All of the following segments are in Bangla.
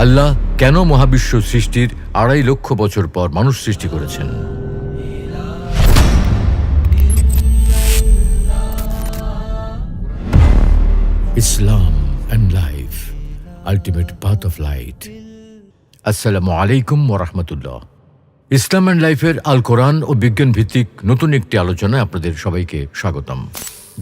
আল্লাহ কেন মহাবিশ্ব সৃষ্টির ২.৫ লক্ষ বছর পর মানুষ সৃষ্টি করেছেন? Islam and life, ultimate path of light. আসসালামু আলাইকুম ওয়া রাহমাতুল্লাহ। ইসলাম অ্যান্ড লাইফের আল কোরআন ও বিজ্ঞান ভিত্তিক নতুন একটি আলোচনায় আপনাদের সবাইকে স্বাগতম।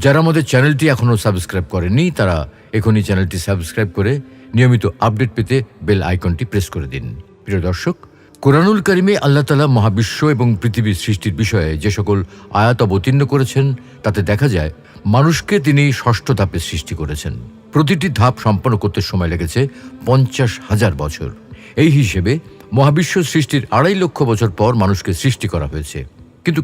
যারা আমাদের চ্যানেলটি এখনও সাবস্ক্রাইব করেননি তারা এখনই চ্যানেলটি সাবস্ক্রাইব করে নিয়মিত আপডেট পেতে বেল আইকনটি প্রেস করে দিন। প্রিয় দর্শক, কোরআনুল কারিমে আল্লাহ তাআলা মহাবিশ্ব এবং পৃথিবীর সৃষ্টির বিষয়ে যে সকল আয়াত অবতীর্ণ করেছেন তাতে দেখা যায় মানুষকে তিনি ৬ষ্ঠ ধাপে সৃষ্টি করেছেন। প্রতিটি ধাপ সম্পন্ন করতে সময় লেগেছে ৫০,০০০ বছর। এই হিসেবে মহাবিশ্ব সৃষ্টির ২.৫ লক্ষ বছর পর মানুষকে সৃষ্টি করা হয়েছে। কিন্তু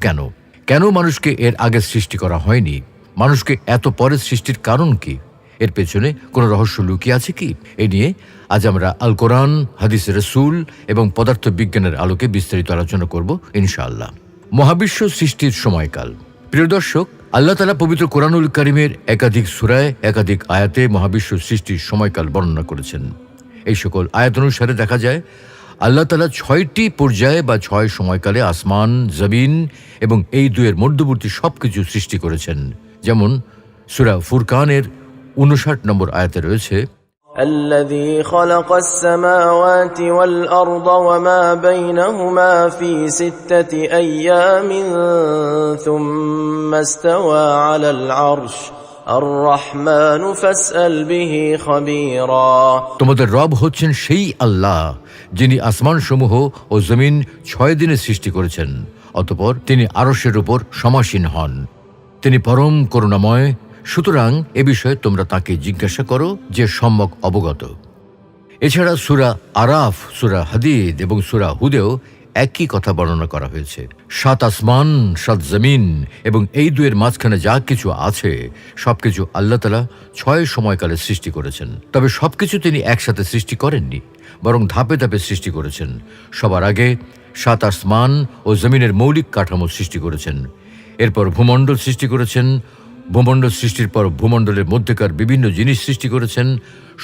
কেন মানুষকে এর আগে সৃষ্টি করা হয়নি? মানুষকে এত পরে সৃষ্টির কারণ কি? এর পেছনে কোনো রহস্য লুকিয়ে আছে কি? এ নিয়ে আজ আমরা আল কোরআন, হাদিস রাসূল এবং পদার্থ বিজ্ঞানের আলোকে বিস্তারিত আলোচনা করব ইনশাআল্লাহ। মহাবিশ্ব সৃষ্টির সময়কাল। প্রিয় দর্শক, আল্লাহ তাআলা পবিত্র কোরআনুল কারিমের একাধিক সূরায় একাধিক আয়াতে মহাবিশ্ব সৃষ্টির সময়কাল বর্ণনা করেছেন। এই সকল আয়াত অনুসারে দেখা যায় আল্লাহ তাআলা ৬টি পর্যায়ে বা ৬ সময়কালে আসমান, জমিন এবং এই দুয়ের মধ্যবর্তী সবকিছু সৃষ্টি করেছেন। যেমন সূরা ফুরকানের ৫৯ নম্বর আয়াতে রয়েছে, الذي خلق السماوات والأرض وما بينهما في 6 أيام ثم استوى على العرش الرحمن فاسأل به خبيرا। তোমাদের রব হচ্ছেন সেই আল্লাহ যিনি আসমানসমূহ ও জমিন ৬ দিনে সৃষ্টি করেছেন, অতঃপর তিনি আরশের উপর সমাসীন হন। তিনি পরম করুণাময়, সুতরাং এ বিষয়ে তোমরা তাকে জিজ্ঞাসা করো যে সম্যক অবগত। এছাড়া সূরা আরাফ, সূরা হাদীদ এবং সূরা হুদেও একই কথা বর্ণনা করা হয়েছে। ৭ আসমান, ৭ জমিন এবং এই দুয়ের মাঝখানে যা কিছু আছে সবকিছু আল্লাহ তাআলা ৬ সময়কালে সৃষ্টি করেছেন। তবে সবকিছু তিনি একসাথে সৃষ্টি করেননি, বরং ধাপে ধাপে সৃষ্টি করেছেন। সবার আগে ৭ আসমান ও জমিনের মৌলিক কাঠামো সৃষ্টি করেছেন। এরপর ভূমণ্ডল সৃষ্টি করেছেন। ভূমণ্ডল সৃষ্টির পর ভূমণ্ডলের মধ্যেকার বিভিন্ন জিনিস সৃষ্টি করেছেন।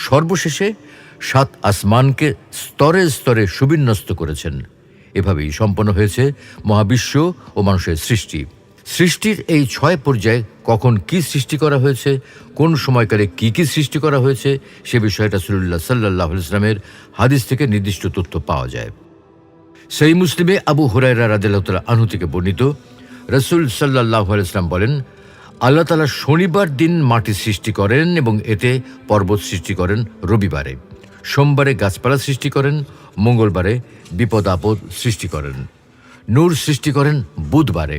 সর্বশেষে ৭ আসমানকে স্তরে স্তরে সুবিন্যস্ত করেছেন। এভাবেই সম্পন্ন হয়েছে মহাবিশ্ব ও মানুষের সৃষ্টি। সৃষ্টির এই ৬ পর্যায়ে কখন কি সৃষ্টি করা হয়েছে, কোন সময়কালে কি কি সৃষ্টি করা হয়েছে সে বিষয়ে রাসূলুল্লাহ সাল্লাল্লাহু আলাইহি ওয়াসাল্লামের হাদিস থেকে নির্দিষ্ট তথ্য পাওয়া যায়। সহিহ মুসলিমে আবু হুরায়রা রাদিয়াল্লাহু তাআলা আনহু থেকে বর্ণিত, রাসূল সাল্লাল্লাহু আলাইহি ওয়াসাল্লাম বলেন, আল্লাহ তাআলা শনিবার দিন মাটি সৃষ্টি করেন এবং এতে পর্বত সৃষ্টি করেন রবিবারে। সোমবারে গাছপালা সৃষ্টি করেন। মঙ্গলবারে বিপদ আপদ সৃষ্টি করেন। নূর সৃষ্টি করেন বুধবারে।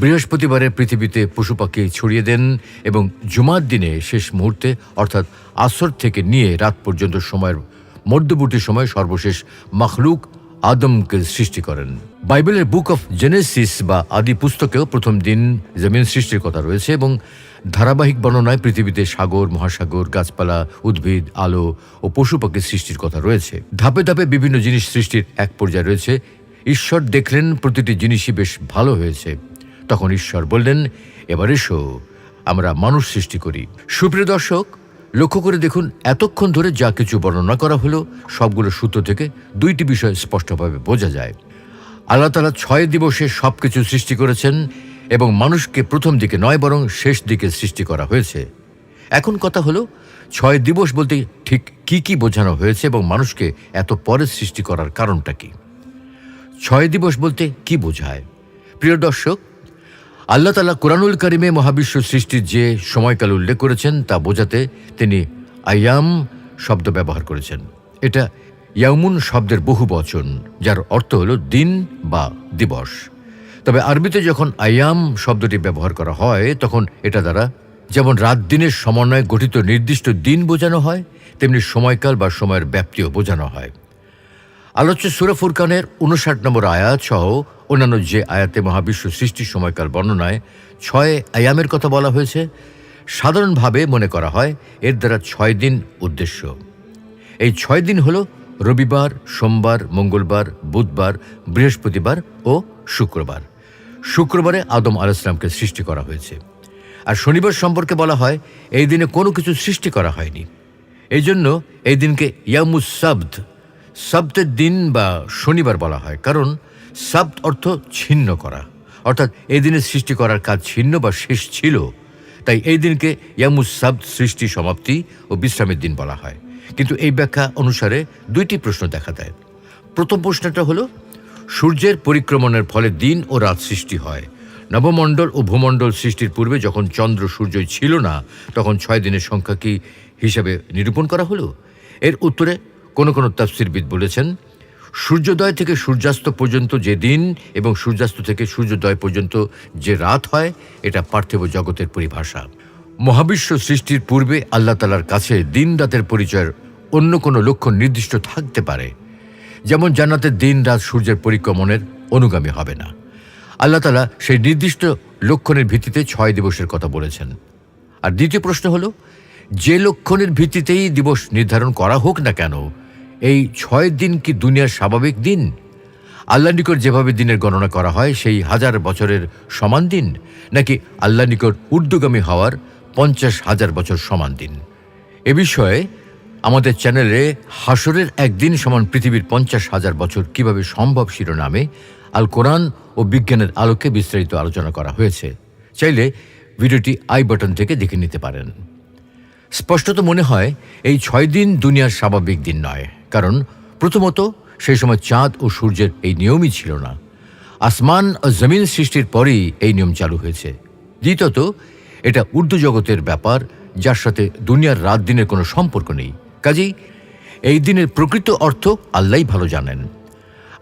বৃহস্পতিবারে পৃথিবীতে পশু পাখি ছড়িয়ে দেন এবং জুমার দিনে শেষ মুহূর্তে অর্থাৎ আসর থেকে নিয়ে রাত পর্যন্ত সময়ের মধ্যবর্তী সময় সর্বশেষ মাখলুক আদমকে সৃষ্টি করেন। বাইবেলের বুক অফ জেনেসিস বা আদি পুস্তকেও প্রথম দিন জমিন সৃষ্টির কথা রয়েছে এবং ধারাবাহিক বর্ণনায় পৃথিবীতে সাগর, মহাসাগর, গাছপালা, উদ্ভিদ, আলো ও পশু পাখির সৃষ্টির কথা রয়েছে। ধাপে ধাপে বিভিন্ন জিনিস সৃষ্টির এক পর্যায়ে রয়েছে। ঈশ্বর দেখলেন প্রতিটি জিনিসই বেশ ভালো হয়েছে। তখন ঈশ্বর বললেন, এবার এসো আমরা মানুষ সৃষ্টি করি। সুপ্রিয় দর্শক, লক্ষ্য করে দেখুন, এতক্ষণ ধরে যা কিছু বর্ণনা করা হলো সবগুলো সূত্র থেকে 2টি বিষয় স্পষ্টভাবে বোঝা যায়। আল্লাহ তাআলা ৬ দিবসে সবকিছু সৃষ্টি করেছেন এবং মানুষকে প্রথম দিকে নয় বরং শেষ দিকে সৃষ্টি করা হয়েছে। এখন কথা হলো ৬ দিবস বলতে ঠিক কি বোঝানো হয়েছে এবং মানুষকে এত পরে সৃষ্টি করার কারণটা কি? ৬ দিবস বলতে কি বোঝায়? প্রিয় দর্শক, আল্লাহ তাআলা কোরআনুল কারিমে মহাবিশ্ব সৃষ্টির যে সময়কাল উল্লেখ করেছেন তা বোঝাতে তিনি আয়াম শব্দ ব্যবহার করেছেন। এটা ইয়াউমুন শব্দের বহু বচন, যার অর্থ হলো দিন বা দিবস। তবে আরবিতে যখন আয়াম শব্দটি ব্যবহার করা হয় তখন এটা দ্বারা যেমন রাত দিনের সমন্বয়ে গঠিত নির্দিষ্ট দিন বোঝানো হয়, তেমনি সময়কাল বা সময়ের ব্যাপ্তিও বোঝানো হয়। আলোচ্য সূরা ফুরকানের ৫৯ নম্বর আয়াত সহ অন্যান্য যে আয়াতে মহাবিশ্ব সৃষ্টির সময়কাল বর্ণনায় ৬ আয়ামের কথা বলা হয়েছে, সাধারণভাবে মনে করা হয় এর দ্বারা ৬ দিন উদ্দেশ্য। এই ৬ দিন হল রবিবার, সোমবার, মঙ্গলবার, বুধবার, বৃহস্পতিবার ও শুক্রবার। শুক্রবারে আদম আলাইহিস সালামকে সৃষ্টি করা হয়েছে। আর শনিবার সম্পর্কে বলা হয় এই দিনে কোনো কিছু সৃষ্টি করা হয়নি। এই জন্য এই দিনকে ইয়ামুস সাবত, সাবতের দিন বা শনিবার বলা হয়, কারণ সাবত অর্থ ছিন্ন করা, অর্থাৎ এই দিনে সৃষ্টি করার কাজ ছিন্ন বা শেষ ছিল। তাই এই দিনকে ইয়ামুস সাবত, সৃষ্টি সমাপ্তি ও বিশ্রামের দিন বলা হয়। কিন্তু এই ব্যাখ্যা অনুসারে দুইটি প্রশ্ন দেখা দেয়। প্রথম প্রশ্নটা হলো, সূর্যের পরিক্রমণের ফলে দিন ও রাত সৃষ্টি হয়। নবমণ্ডল ও ভূমণ্ডল সৃষ্টির পূর্বে যখন চন্দ্র সূর্যই ছিল না, তখন 6 দিনের সংখ্যা কি হিসাবে নিরূপণ করা হলো? এর উত্তরে কোনো কোনো তাফসীরবিদ বলেছেন, সূর্যোদয় থেকে সূর্যাস্ত পর্যন্ত যে দিন এবং সূর্যাস্ত থেকে সূর্যোদয় পর্যন্ত যে রাত হয়, এটা পার্থিব জগতের পরিভাষা। মহাবিশ্ব সৃষ্টির পূর্বে আল্লাহ তাআলার কাছে দিন রাতের পরিচয়ের অন্য কোনো লক্ষণ নির্দিষ্ট থাকতে পারে। যেমন জান্নাতের দিন রাত সূর্যের পরিক্রমণের অনুগামী হবে না। আল্লাহ তাআলা সেই নির্দিষ্ট লক্ষণের ভিত্তিতে 6 দিবসের কথা বলেছেন। আর দ্বিতীয় প্রশ্ন হলো, যে লক্ষণের ভিত্তিতেই দিবস নির্ধারণ করা হোক না কেন, এই 6 দিন কি দুনিয়ার স্বাভাবিক দিন? আল্লাহ নিকট যেভাবে দিনের গণনা করা হয় সেই 1000 বছরের সমান দিন, নাকি আল্লাহ নিকট ঊর্ধ্বগামী হওয়ার 50,000 বছর সমান দিন? এ বিষয়ে আমাদের চ্যানেলে হাসরের একদিন সমান পৃথিবীর 50,000 বছর কিভাবে সম্ভব শিরোনামে আল কোরআন ও বিজ্ঞানের আলোকে বিস্তারিত আলোচনা করা হয়েছে। চাইলে ভিডিওটি আই বাটন থেকে দেখে নিতে পারেন। স্পষ্টত মনে হয় এই 6 দিন দুনিয়ার স্বাভাবিক দিন নয়, কারণ প্রথমত সেই সময় চাঁদ ও সূর্যের এই নিয়মই ছিল না। আসমান ও জমিন সৃষ্টির পরেই এই নিয়ম চালু হয়েছে। দ্বিতীয়ত এটা ঊর্ধ্বজগতের ব্যাপার, যার সাথে দুনিয়ার রাত দিনের কোনো সম্পর্ক নেই। কাজেই এই দিনের প্রকৃত অর্থ আল্লাহই ভালো জানেন।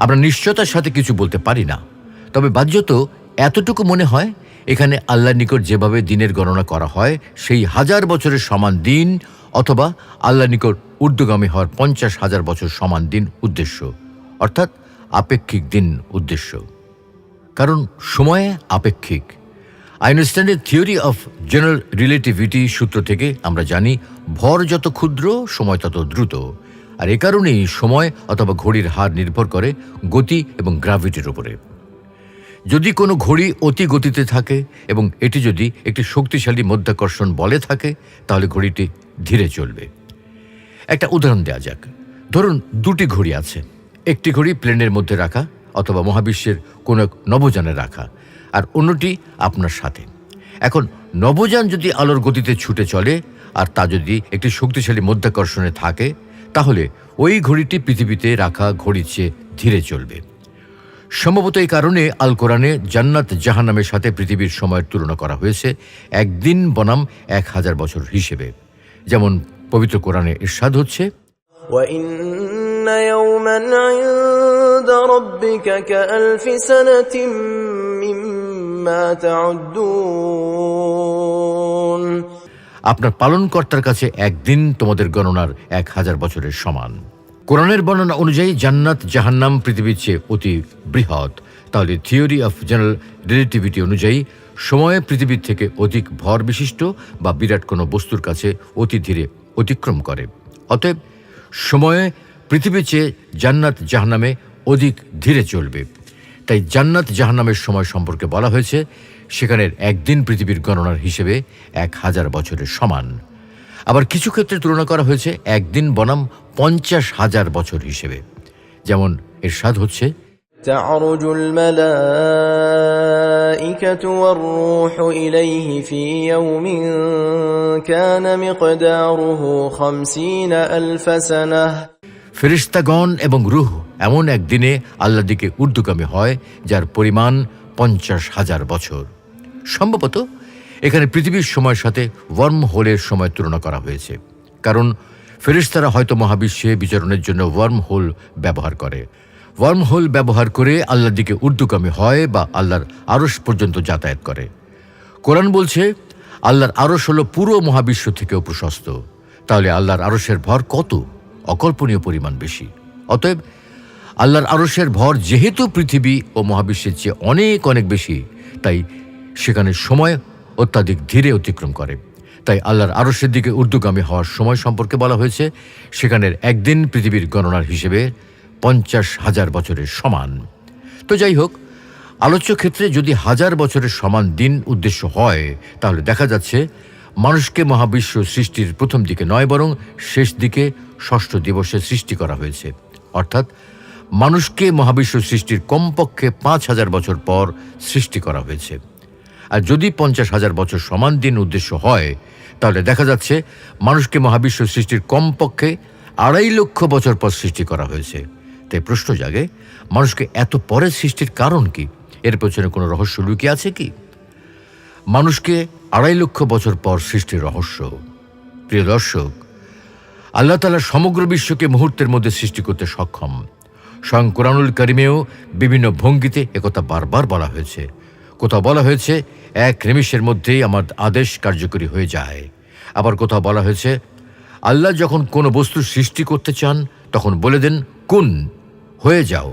আমরা নিশ্চয়তার সাথে কিছু বলতে পারি না, তবে বাহ্যত এতটুকু মনে হয় এখানে আল্লাহর নিকট যেভাবে দিনের গণনা করা হয় সেই 1000 বছরের সমান দিন, অথবা আল্লাহর নিকট ঊর্ধ্বগামী হওয়ার 50,000 বছর সমান দিন উদ্দেশ্য, অর্থাৎ আপেক্ষিক দিন উদ্দেশ্য। কারণ সময় আপেক্ষিক। আইনস্টাইনের থিওরি অফ জেনারেল রিলেটিভিটি সূত্র থেকে আমরা জানি, ভর যত ক্ষুদ্র সময় তত দ্রুত। আর এ কারণেই সময় অথবা ঘড়ির হার নির্ভর করে গতি এবং গ্র্যাভিটির উপরে। যদি কোনো ঘড়ি অতি গতিতে থাকে এবং এটি যদি একটি শক্তিশালী মাধ্যাকর্ষণ বলে থাকে, তাহলে ঘড়িটি ধীরে চলবে। একটা উদাহরণ দেওয়া যাক। ধরুন 2টি ঘড়ি আছে। একটি ঘড়ি প্লেনের মধ্যে রাখা অথবা মহাবিশ্বের কোনো এক নভোযানে রাখা, আর অন্যটি আপনার সাথে। এখন নভোযান যদি আলোর গতিতে ছুটে চলে আর তা যদি একটি শক্তিশালী মাধ্যাকর্ষণে থাকে, তাহলে ওই ঘড়িটি পৃথিবীতে রাখা ঘড়ির চেয়ে ধীরে চলবে। সম্ভবত এই কারণে আল কোরআনে জান্নাত জাহান্নামের সাথে পৃথিবীর সময়ের তুলনা করা হয়েছে একদিন বনাম 1000 বছর হিসেবে। যেমন পবিত্র কোরআনে ইরশাদ হচ্ছে, وَإِنَّ يَوْمًا عِندَ رَبِّكَ كَأَلْفِ سَنَةٍ مِّمَّا تَعُدُّونَ। আপনার পালনকর্তার কাছে একদিন তোমাদের গণনার 1000 বছরের সমান। কোরআনের বর্ণনা অনুযায়ী জান্নাত জাহান্নাম পৃথিবীর চেয়ে অতি বৃহৎ। তাহলে থিওরি অফ জেনারেল রিলেটিভিটি অনুযায়ী সময় পৃথিবীর থেকে অধিক ভর বিশিষ্ট বা বিরাট কোনো বস্তুর কাছে অতি ধীরে অতিক্রম করে। অতএব সময়ে পৃথিবীর চেয়ে জান্নাত জাহান্নামে অধিক ধীরে চলবে। তাই জান্নাত জাহান্নামের সময় সম্পর্কে বলা হয়েছে সেখানের একদিন পৃথিবীর গণনার হিসেবে 1000 বছরের সমান। আবার কিছু ক্ষেত্রে তুলনা করা হয়েছে একদিন বনাম 50,000 বছর হিসেবে। যেমন ইরশাদ হচ্ছে, تعرج الملائكة والروح إليه في يوم كان مقداره 50,000 سنة। ফেরেশতাগণ এবং রূহ এমন একদিনে আল্লাহর দিকে ঊর্ধ্বগামী হয় যার পরিমাণ 50,000 বছর। সম্ভবত এখানে পৃথিবীর সময়ের সাথে ওয়ার্ম হোলের সময় তুলনা করা হয়েছে, কারণ ফেরেশতারা হয়তো মহাবিশ্বে বিচরণের জন্য ওয়ার্ম হোল ব্যবহার করে। ওয়ার্ম হোল ব্যবহার করে আল্লাহর দিকে ঊর্ধ্বগামী হয় বা আল্লাহর আরশ পর্যন্ত যাতায়াত করে। কোরআন বলছে আল্লাহর আরশ হলো পুরো মহাবিশ্ব থেকেও প্রশস্ত। তাহলে আল্লাহর আরশের ভর কত? অকল্পনীয় পরিমাণ বেশি। অতএব আল্লাহর আরশের ভর যেহেতু পৃথিবী ও মহাবিশ্বের চেয়ে অনেক অনেক বেশি, তাই সেখানে সময় অত্যাধিক ধীরে অতিক্রম করে। তাই আল্লাহর আরশের দিকে ঊর্ধ্বগামী হওয়ার সময় সম্পর্কে বলা হয়েছে সেখানের একদিন পৃথিবীর গণনার হিসেবে 50,000 বছরের সমান। তো যাই হোক, আলোচ্য ক্ষেত্রে যদি 1000 বছরের সমান দিন উদ্দেশ্য হয়, তাহলে দেখা যাচ্ছে মানুষকে মহাবিশ্ব সৃষ্টির প্রথম দিকে নয়, বরং শেষ দিকে ষষ্ঠ দিবসে সৃষ্টি করা হয়েছে। অর্থাৎ মানুষকে মহাবিশ্ব সৃষ্টির কমপক্ষে 5,000 বছর পর সৃষ্টি করা হয়েছে। আর যদি 50,000 বছর সমান দিন উদ্দেশ্য হয়, তাহলে দেখা যাচ্ছে মানুষকে মহাবিশ্ব সৃষ্টির কমপক্ষে 2.5 লক্ষ বছর পর সৃষ্টি করা হয়েছে। তাই প্রশ্ন জাগে, মানুষকে এত পরে সৃষ্টির কারণ কি? এর পেছনে কোনো রহস্য লুকিয়ে আছে কি? মানুষকে 2.5 লক্ষ বছর পর সৃষ্টির রহস্য, প্রিয় দর্শক, আল্লাহ তাআলা সমগ্র বিশ্বকে মুহূর্তের মধ্যে সৃষ্টি করতে সক্ষম। স্বয়ং কোরআনুল কারিমেও বিভিন্ন ভঙ্গিতে একথা বারবার বলা হয়েছে। কোথাও বলা হয়েছে 1 নিমিষের মধ্যেই আমার আদেশ কার্যকরী হয়ে যায়। আবার কোথাও বলা হয়েছে আল্লাহ যখন কোনো বস্তু সৃষ্টি করতে চান তখন বলে দেন কুন, হয়ে যাও,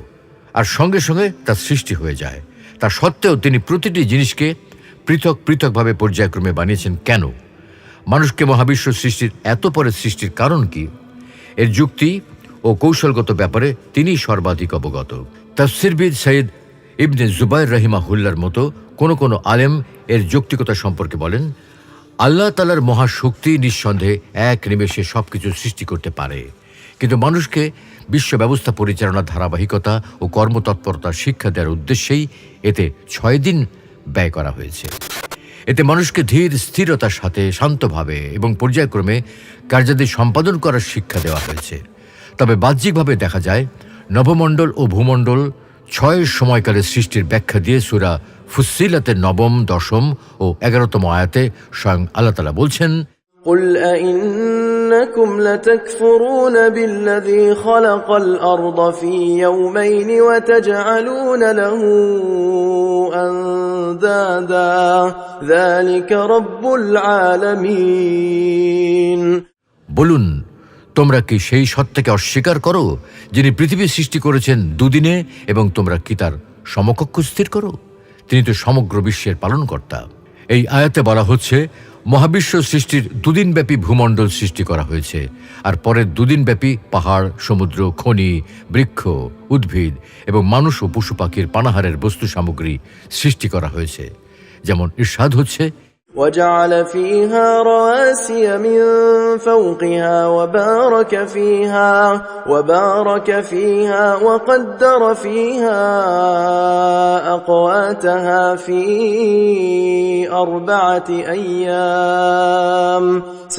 আর সঙ্গে সঙ্গে তার সৃষ্টি হয়ে যায়। তা সত্ত্বেও তিনি প্রতিটি জিনিসকে পৃথক পৃথকভাবে পর্যায়ক্রমে বানিয়েছেন কেন? মানুষকে মহাবিশ্ব সৃষ্টির এত পরে সৃষ্টির কারণ কি? এর যুক্তি ও কৌশলগত ব্যাপারে তিনিই সর্বাধিক অবগত। তাফসিরবিদ সৈয়দ ইবনে জুবাইর রাহিমাহুল্লার মতো কোনো আলেম এর যৌক্তিকতা সম্পর্কে বলেন, আল্লাহ তাআলার মহাশক্তি নিঃসন্দেহে 1 নিমেষে সবকিছু সৃষ্টি করতে পারে, কিন্তু মানুষকে বিশ্ব ব্যবস্থা পরিচালনার ধারাবাহিকতা ও কর্মতৎপরতার শিক্ষা দেওয়ার উদ্দেশ্যেই এতে 6 দিন ব্যয় করা হয়েছে। এতে মানুষকে ধীর স্থিরতার সাথে শান্তভাবে এবং পর্যায়ক্রমে কার্যাদি সম্পাদন করার শিক্ষা দেওয়া হয়েছে। তবে বাহ্যিকভাবে দেখা যায় নবমণ্ডল ও ভূমণ্ডল 6 সময়কালের সৃষ্টির ব্যাখ্যা দিয়ে সূরা ফুসসিলাতের 9ম, 10ম ও 11তম আয়াতে স্বয়ং আল্লাহ তাআলা বলছেন, قل أئنكم لتكفرون بالذي خلق الأرض في يومين وتجعلون له أندادا ذلك رب العالمين। বলুন, তোমরা কি সেই সত্তাকে অস্বীকার করো যিনি পৃথিবী সৃষ্টি করেছেন 2 দিনে, এবং তোমরা কি তার সমকক্ষ স্থির করো? তিনি তো সমগ্র বিশ্বের পালনকর্তা। এই আয়াতে বলা হচ্ছে মহাবিশ্ব সৃষ্টির 2 দিনব্যাপী ভূমণ্ডল সৃষ্টি করা হয়েছে, আর পরের 2 দিনব্যাপী পাহাড়, সমুদ্র, খনি, বৃক্ষ, উদ্ভিদ এবং মানুষ ও পশু পাখির পানাহারের বস্তু সামগ্রী সৃষ্টি করা হয়েছে। যেমন ইরশাদ হচ্ছে, وجعل فيها رواسي من فوقها وبارك فيها وقدر فيها أقواتها في 4 أيام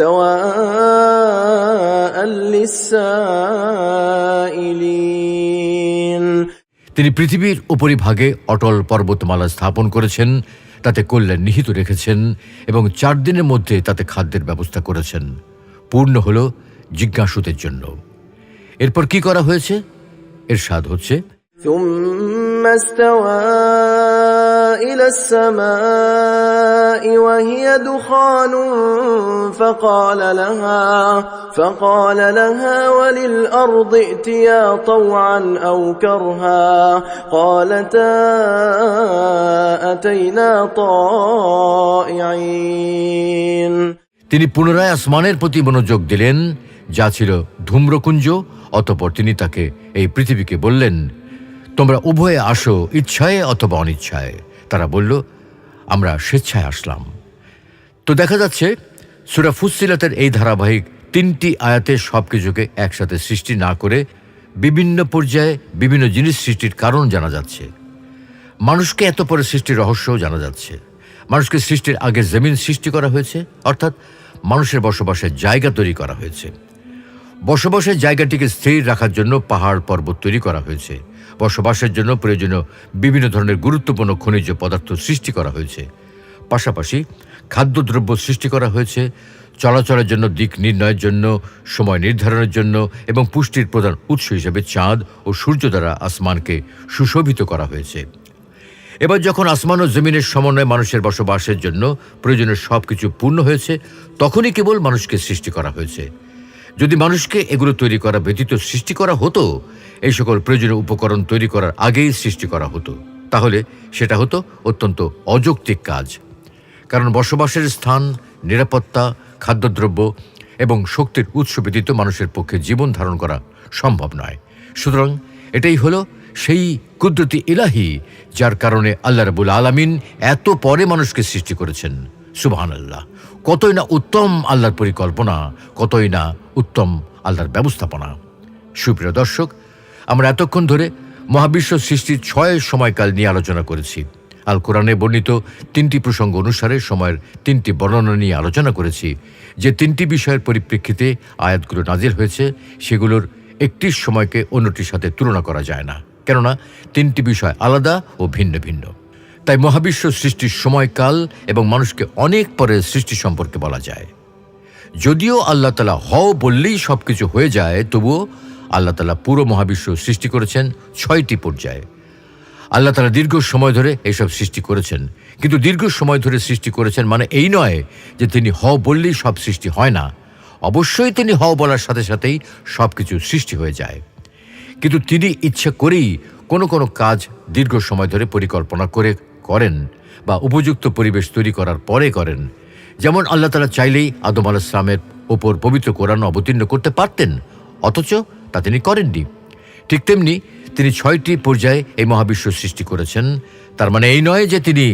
سواء للسائلين। তিনি পৃথিবীর উপরিভাগে অটল পর্বতমালা স্থাপন করেছেন, তাতে কল্যাণ নিহিত রেখেছেন এবং 4 দিনের মধ্যে তাতে খাদ্যের ব্যবস্থা করেছেন। পূর্ণ হল জিজ্ঞাসুদের জন্য। এরপর কি করা হয়েছে? ইরশাদ হচ্ছে, ثم استوى إلى السماء وهي دخان فقال لها وللأرض ائتيا طوعا أو كرها قالتا أتينا طائعين। তিনি পুনরায় আসমানের প্রতি মনোযোগ দিলেন, যা ছিল ধূম্রকুঞ্জ। অতঃপর তিনি তাকে এই পৃথিবীকে বললেন, তোমরা উভয়ে আসো, ইচ্ছায় অথবা অনিচ্ছায়। তারা বলল, আমরা স্বেচ্ছায় আসলাম। তো দেখা যাচ্ছে সূরা ফুসসিলাতের এই ধারাবাহিক 3টি আয়াতে সবকিছুকে একসাথে সৃষ্টি না করে বিভিন্ন পর্যায়ে বিভিন্ন জিনিস সৃষ্টির কারণ জানা যাচ্ছে। মানুষকে এত পরে সৃষ্টির রহস্যও জানা যাচ্ছে। মানুষকে সৃষ্টির আগে জমিন সৃষ্টি করা হয়েছে, অর্থাৎ মানুষের বসবাসের জায়গা তৈরি করা হয়েছে। বসবাসের জায়গাটিকে স্থির রাখার জন্য পাহাড় পর্বত তৈরি করা হয়েছে। বসবাসের জন্য প্রয়োজনীয় বিভিন্ন ধরনের গুরুত্বপূর্ণ খনিজ পদার্থ সৃষ্টি করা হয়েছে। পাশাপাশি খাদ্যদ্রব্য সৃষ্টি করা হয়েছে, চলাচলের জন্য, দিক নির্ণয়ের জন্য, সময় নির্ধারণের জন্য এবং পুষ্টির প্রধান উৎস হিসেবে চাঁদ ও সূর্য দ্বারা আসমানকে সুশোভিত করা হয়েছে। এবার যখন আসমান ও জমিনের সমন্বয়ে মানুষের বসবাসের জন্য প্রয়োজনীয় সবকিছু পূর্ণ হয়েছে, তখনই কেবল মানুষকে সৃষ্টি করা হয়েছে। যদি মানুষকে এগুলো তৈরি করা ব্যতীত সৃষ্টি করা হতো, এই সকল প্রয়োজনীয় উপকরণ তৈরি করার আগেই সৃষ্টি করা হতো, তাহলে সেটা হতো অত্যন্ত অযৌক্তিক কাজ। কারণ বসবাসের স্থান, নিরাপত্তা, খাদ্যদ্রব্য এবং শক্তির উৎস ব্যতীত মানুষের পক্ষে জীবন ধারণ করা সম্ভব নয়। সুতরাং এটাই হলো সেই কুদরতি ইলাহি, যার কারণে আল্লাহ রাব্বুল আলামিন এত পরে মানুষকে সৃষ্টি করেছেন। সুবহানাল্লাহ। কতই না উত্তম আল্লাহর পরিকল্পনা, কতই না উত্তম আল্লাহর ব্যবস্থাপনা। সুপ্রিয় দর্শক, আমরা এতক্ষণ ধরে মহাবিশ্ব সৃষ্টির 6 সময়কাল নিয়ে আলোচনা করেছি। আল কোরআনে বর্ণিত 3টি প্রসঙ্গ অনুসারে সময়ের 3টি বর্ণনা নিয়ে আলোচনা করেছি। যে 3টি বিষয়ের পরিপ্রেক্ষিতে আয়াতগুলো নাজিল হয়েছে, সেগুলোর একটি সময়কে অন্যটির সাথে তুলনা করা যায় না, কেননা 3টি বিষয় আলাদা ও ভিন্ন ভিন্ন। তাই মহাবিশ্ব সৃষ্টির সময়কাল এবং মানুষকে অনেক পরে সৃষ্টি সম্পর্কে বলা যায়। যদিও আল্লাহ তাআলা হও বললেই সব কিছু হয়ে যায়, তবুও আল্লাহ তাআলা পুরো মহাবিশ্ব সৃষ্টি করেছেন 6টি পর্যায়ে। আল্লাহ তাআলা দীর্ঘ সময় ধরে এসব সৃষ্টি করেছেন, কিন্তু দীর্ঘ সময় ধরে সৃষ্টি করেছেন মানে এই নয় যে তিনি হও বললেই সব সৃষ্টি হয় না। অবশ্যই তিনি হও বলার সাথে সাথেই সব কিছু সৃষ্টি হয়ে যায়, কিন্তু তিনি ইচ্ছা করেই কোনো কোনো কাজ দীর্ঘ সময় ধরে পরিকল্পনা করে করেন বা উপযুক্ত পরিবেশ তৈরি করার পরে করেন। যেমন আল্লাহ তাআলা চাইলেই আদম আলাইহিস সালামের ওপর পবিত্র কোরআন অবতীর্ণ করতে পারতেন, অথচ তা তিনি করেননি। ঠিক তেমনি তিনি 6টি পর্যায়ে এই মহাবিশ্ব সৃষ্টি করেছেন। তার মানে এই নয় যে তিনি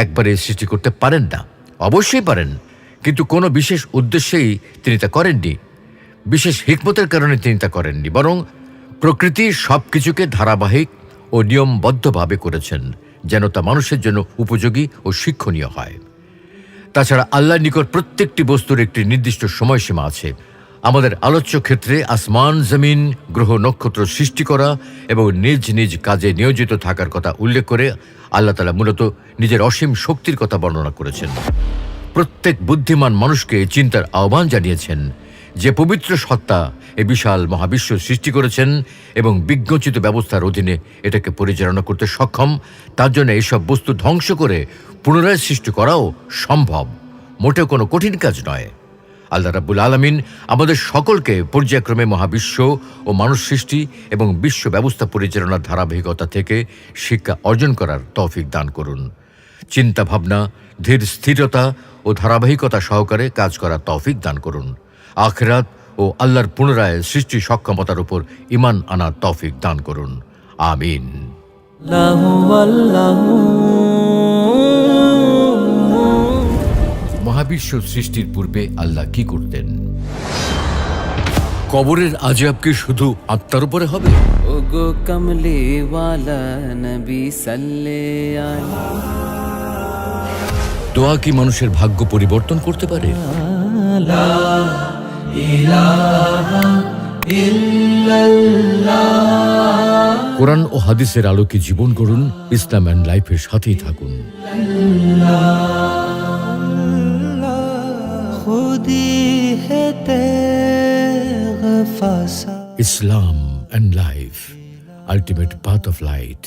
একবারে সৃষ্টি করতে পারেন না, অবশ্যই পারেন, কিন্তু কোনো বিশেষ উদ্দেশ্যেই তিনি তা করেননি। বিশেষ হিকমতের কারণে তিনি তা করেননি, বরং প্রকৃতির সব কিছুকে ধারাবাহিক ও নিয়মবদ্ধভাবে করেছেন, যেন তা মানুষের জন্য উপযোগী ও শিক্ষণীয় হয়। তাছাড়া আল্লাহর নিকট প্রত্যেকটি বস্তুর একটি নির্দিষ্ট সময়সীমা আছে। আমাদের আলোচ্য ক্ষেত্রে আসমান, জমিন, গ্রহ, নক্ষত্র সৃষ্টি করা এবং নিজ নিজ কাজে নিয়োজিত থাকার কথা উল্লেখ করে আল্লাহ তাআলা মূলত নিজের অসীম শক্তির কথা বর্ণনা করেছেন। প্রত্যেক বুদ্ধিমান মানুষকে চিন্তার আহ্বান জানিয়েছেন যে পবিত্র সত্তা এ বিশাল মহাবিশ্ব সৃষ্টি করেছেন এবং বিজ্ঞোচিত ব্যবস্থার অধীনে এটাকে পরিচালনা করতে সক্ষম। তার জন্য এসব বস্তু ধ্বংস করে পুনরায় সৃষ্টি করাও সম্ভব, মোটেও কোনো কঠিন কাজ নয়। আল্লাহ রাব্বুল আলামিন আমাদের সকলকে পর্যায়ক্রমে মহাবিশ্ব ও মানুষ সৃষ্টি এবং বিশ্ব ব্যবস্থা পরিচালনার ধারাবাহিকতা থেকে শিক্ষা অর্জন করার তৌফিক দান করুন। চিন্তা ভাবনা, ধীর স্থিরতা ও ধারাবাহিকতা সহকারে কাজ করার তৌফিক দান করুন। আখিরাত ও আল্লাহর পুনরায় সৃষ্টি সক্ষমতার উপর ঈমান আনার তৌফিক দান করুন। আমিন। মহাবিশ্ব সৃষ্টির পূর্বে আল্লাহ কি করতেন? কবরের আযাব কি শুধু আত্মার উপরে হবে? ওগো কমলি ওয়ালা নবী সাল্লাল্লাহু আলাইহি। দোয়া কি মানুষের ভাগ্য পরিবর্তন করতে পারে? লা ইলাহা ইল্লাল্লাহ। কোরআন ও হাদিসের আলোকে জীবন গড়ুন, ইসলাম অ্যান্ড লাইফের সাথেই থাকুন। Islam and life, ultimate path of light.